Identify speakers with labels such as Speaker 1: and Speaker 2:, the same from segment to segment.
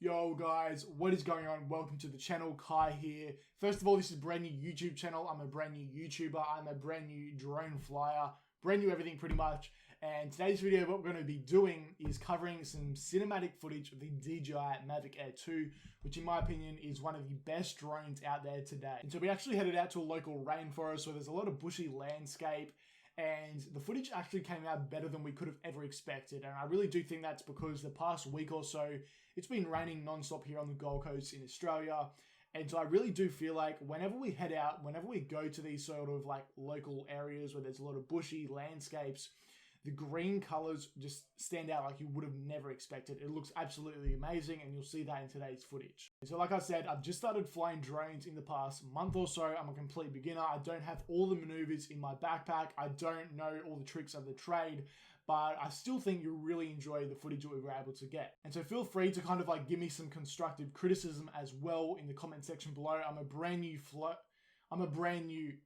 Speaker 1: Yo guys, what is going on? Welcome to the channel, Kai here. First of all, this is a brand new YouTube channel. I'm a brand new YouTuber. I'm a brand new drone flyer. Brand new everything pretty much. And today's video, what we're going to be doing is covering some cinematic footage of the DJI Mavic Air 2, which in my opinion is one of the best drones out there today. And so we actually headed out to a local rainforest where there's a lot of bushy landscape. And the footage actually came out better than we could have ever expected. And I really do think that's because the past week or so, it's been raining non-stop here on the Gold Coast in Australia. And so I really do feel like whenever we head out, whenever we go to these sort of like local areas where there's a lot of bushy landscapes, the green colors just stand out like you would have never expected. It looks absolutely amazing, and you'll see that in today's footage. And so like I said, I've just started flying drones in the past month or so. I'm a complete beginner. I don't have all the maneuvers in my backpack. I don't know all the tricks of the trade, but I still think you'll really enjoy the footage that we were able to get. And so feel free to kind of like give me some constructive criticism as well in the comment section below. I'm a brand new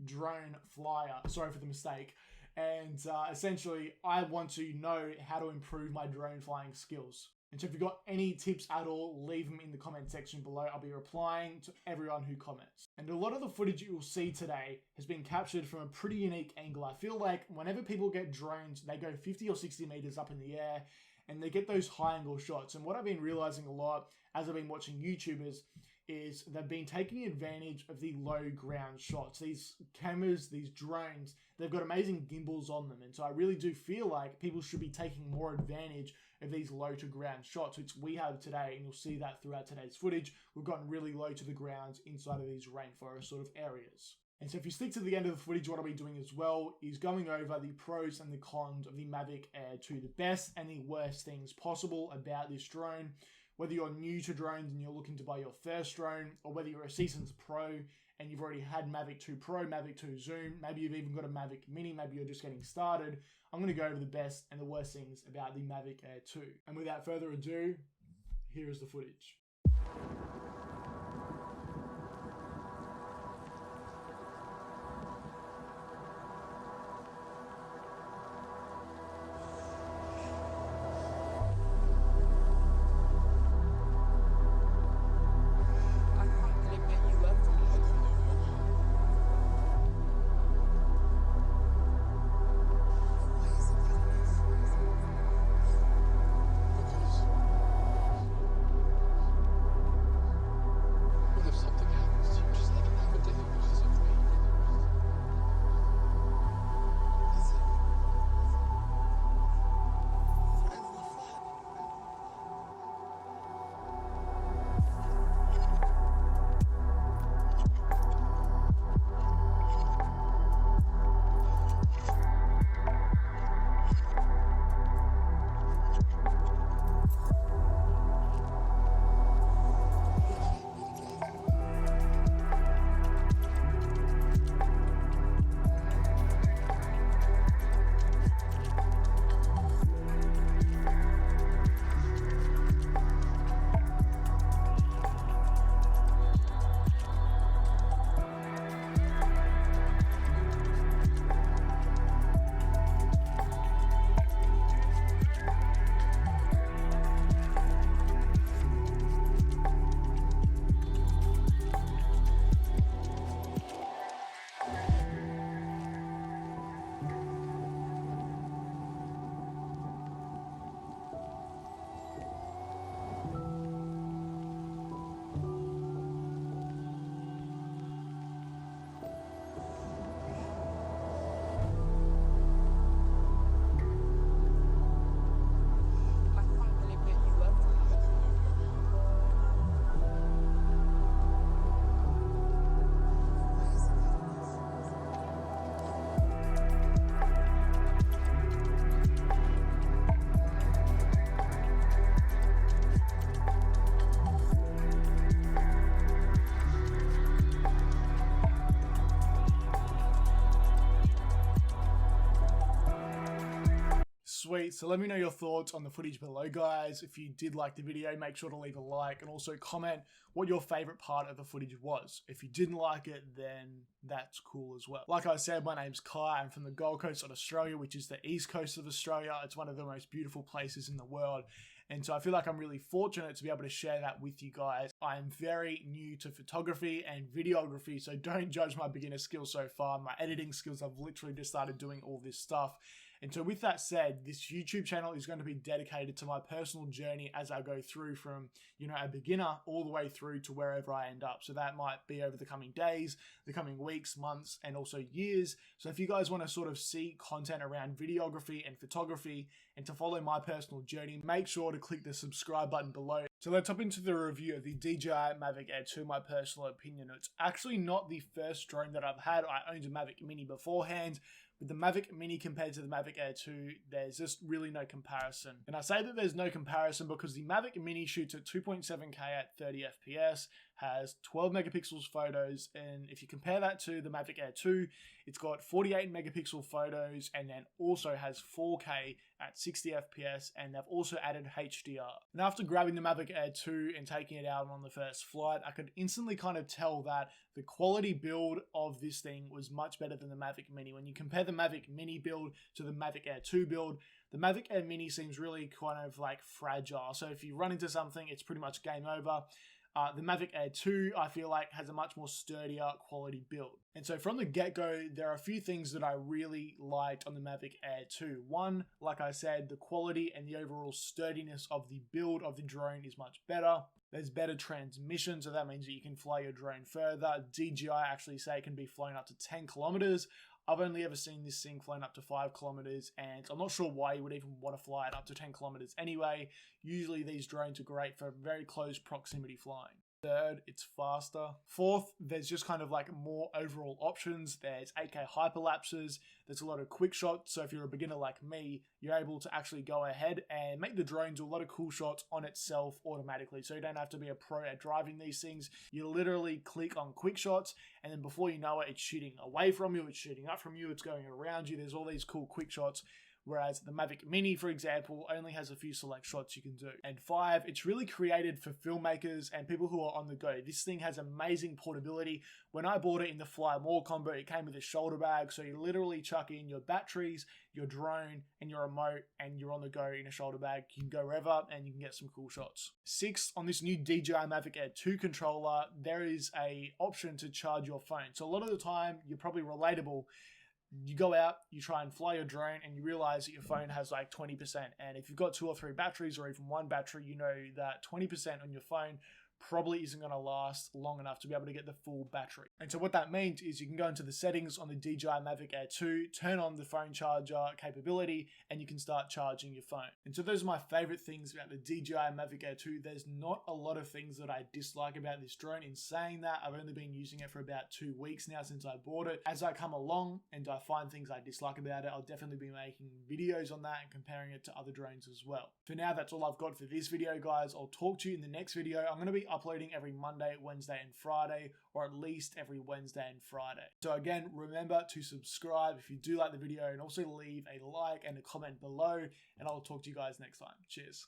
Speaker 1: drone flyer. Sorry for the mistake. And essentially, I want to know how to improve my drone flying skills. And so if you've got any tips at all, leave them in the comment section below. I'll be replying to everyone who comments. And a lot of the footage you will see today has been captured from a pretty unique angle. I feel like whenever people get drones, they go 50 or 60 meters up in the air and they get those high angle shots. And what I've been realizing a lot as I've been watching YouTubers is they've been taking advantage of the low ground shots. These cameras, these drones, they've got amazing gimbals on them. And so I really do feel like people should be taking more advantage of these low to ground shots, which we have today. And you'll see that throughout today's footage. We've gotten really low to the ground inside of these rainforest sort of areas. And so if you stick to the end of the footage, what I'll be doing as well is going over the pros and the cons of the Mavic Air 2, the best and the worst things possible about this drone. Whether you're new to drones and you're looking to buy your first drone, or whether you're a seasoned pro and you've already had Mavic 2 Pro, Mavic 2 Zoom, maybe you've even got a Mavic Mini, maybe you're just getting started, I'm going to go over the best and the worst things about the Mavic Air 2. And without further ado, here is the footage. Sweet, so let me know your thoughts on the footage below, guys. If you did like the video, make sure to leave a like and also comment what your favorite part of the footage was. If you didn't like it, then that's cool as well. Like I said, my name's Kai. I'm from the Gold Coast of Australia, which is the east coast of Australia. It's one of the most beautiful places in the world. And so I feel like I'm really fortunate to be able to share that with you guys. I'm very new to photography and videography, so don't judge my beginner skills so far. My editing skills, I've literally just started doing all this stuff. And so with that said, this YouTube channel is going to be dedicated to my personal journey as I go through from, a beginner all the way through to wherever I end up. So that might be over the coming days, the coming weeks, months, and also years. So if you guys want to sort of see content around videography and photography and to follow my personal journey, make sure to click the subscribe button below. So let's hop into the review of the DJI Mavic Air 2, my personal opinion. It's actually not the first drone that I've had. I owned a Mavic Mini beforehand. With the Mavic Mini compared to the Mavic Air 2, there's just really no comparison. And I say that there's no comparison because the Mavic Mini shoots at 2.7K at 30 FPS, has 12 megapixels photos, and if you compare that to the Mavic Air 2, it's got 48 megapixel photos and then also has 4K at 60 FPS, and they've also added HDR. And after grabbing the Mavic Air 2 and taking it out on the first flight, I could instantly kind of tell that the quality build of this thing was much better than the Mavic Mini. When you compare the Mavic Mini build to the Mavic Air 2 build, the Mavic Air Mini seems really kind of like fragile. So if you run into something, it's pretty much game over. The Mavic Air 2, I feel like, has a much more sturdier quality build. And so from the get-go, there are a few things that I really liked on the Mavic Air 2. One, like I said, the quality and the overall sturdiness of the build of the drone is much better. There's better transmission, so that means that you can fly your drone further. DJI actually say it can be flown up to 10 kilometers. I've only ever seen this thing flown up to 5 kilometers, and I'm not sure why you would even want to fly it up to 10 kilometers anyway. Usually these drones are great for very close proximity flying. Third, it's faster. Fourth, there's just kind of like more overall options. There's 8K hyperlapses. There's a lot of quick shots. So if you're a beginner like me, you're able to actually go ahead and make the drone do a lot of cool shots on itself automatically. So you don't have to be a pro at driving these things. You literally click on quick shots, and then before you know it, it's shooting away from you, it's shooting up from you, it's going around you. There's all these cool quick shots. Whereas the Mavic Mini, for example, only has a few select shots you can do. And 5, it's really created for filmmakers and people who are on the go. This thing has amazing portability. When I bought it in the Fly More combo, it came with a shoulder bag, so you literally chuck in your batteries, your drone, and your remote, and you're on the go in a shoulder bag. You can go wherever, and you can get some cool shots. 6, on this new DJI Mavic Air 2 controller, there is a option to charge your phone. So a lot of the time, you're probably relatable. You go out, you try and fly your drone, and you realize that your phone has like 20%. And if you've got 2 or 3 batteries or even 1 battery, you know that 20% on your phone probably isn't going to last long enough to be able to get the full battery. And so what that means is you can go into the settings on the DJI Mavic Air 2, turn on the phone charger capability, and you can start charging your phone. And so those are my favorite things about the DJI Mavic Air 2. There's not a lot of things that I dislike about this drone. In saying that, I've only been using it for about 2 weeks now since I bought it. As I come along and I find things I dislike about it, I'll definitely be making videos on that and comparing it to other drones as well. For now, that's all I've got for this video, guys. I'll talk to you in the next video. I'm going to be uploading every Monday, Wednesday, and Friday, or at least every Wednesday and Friday. So again, remember to subscribe if you do like the video, and also leave a like and a comment below, and I'll talk to you guys next time. Cheers.